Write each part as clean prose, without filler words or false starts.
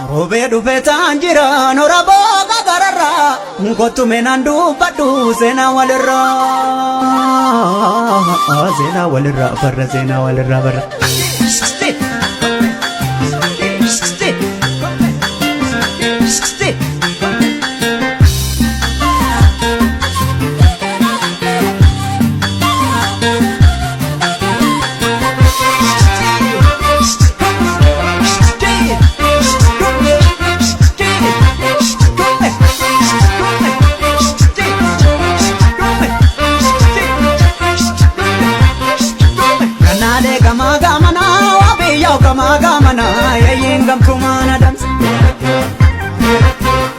Robe dhufe tanjira nora boga gararra Ngotu menandu padu sena walirra Sena walirra barra sena walirra barra Gamana yengam kumana dams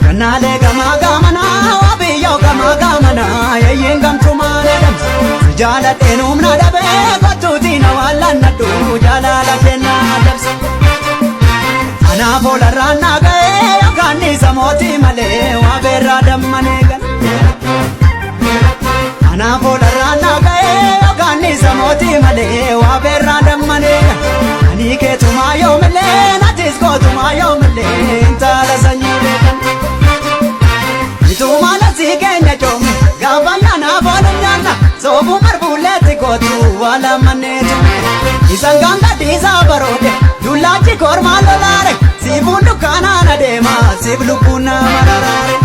Kanale gamana wabi yo gamana yengam kumana dams Jala tenum na dabe gotuti na wala na tu jala la tena dams Ana bola rana gae akani samoti male wabera dammanegan Ana bola rana gae akani samoti male wabera dammanegan Nike tumayo mele natisko tumayo mele intala sanyile Itumala sikenya chom gavana na bonanyana sobu marbuleti kotu wala manetu Isanganga tiza barode dulachi kormalo lare sibundu kanana dema siblupuna mararare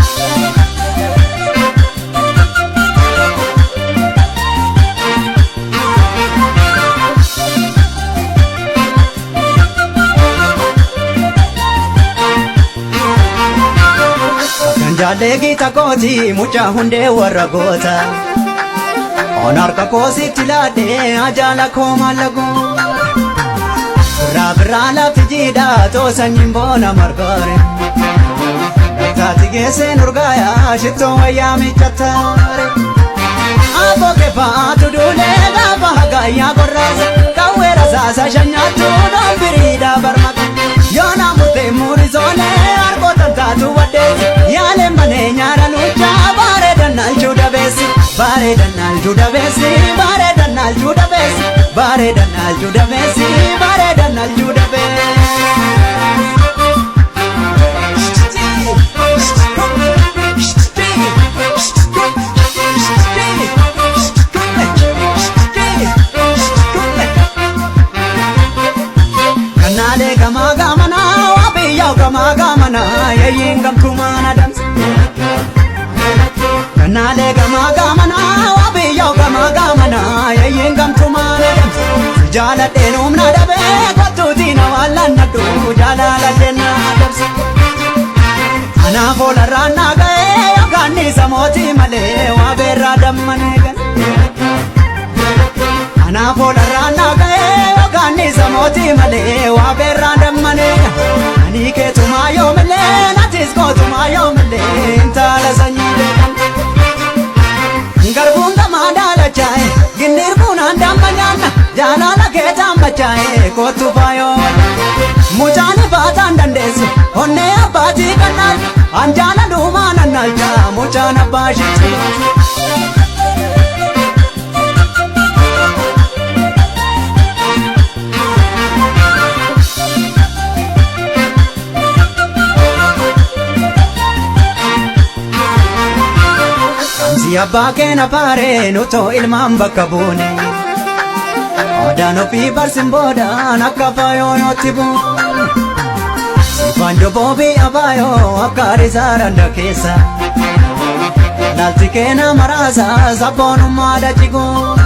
Jadegi takoti mucha hunde waragota Onarka kosi tilade ajala koma lagu Rabrala fijida to sanyimbona margare Tati gese nurgaya shito wayami chatare Abo ke paatu dule gaba hagaya gorraza Kawera sasa shanyatu nombirida barmaka Yona mute murizone arbo tantatu wadezi Yale mane nyara lucha bare danal juda besi Bare danal juda besi Bare danal juda besi Bare danal juda besi Bare danal juda besi Kanale gamana wabi yau gamana yengam kumana dams Kanale gamana wabi yau gamana yengam kumana dams Jala tenum na dabe gotuti na wala na tu jala la tena dams Ana bola rana gae akani samoti male wabera dammanegan Ana bola rana gae akani samoti male wabera dammanegan Nike tumayo mele natisko tumayo mele intala sanyile Ngarbunga madala chai ginnirbuna ndamanyana jalala ketamba chai kotu payo Mujani batan dandesu onne abati kanal anjala dumana nalja mujana bashi Abba kena pare nuto ilman bakka buune Odaan ofii barsin boodaan akka faayoo nootti buune Sifanjo boobii abaayoo akka risaaranda keessa Laalti keena maraasa sabboonummaa dachiguu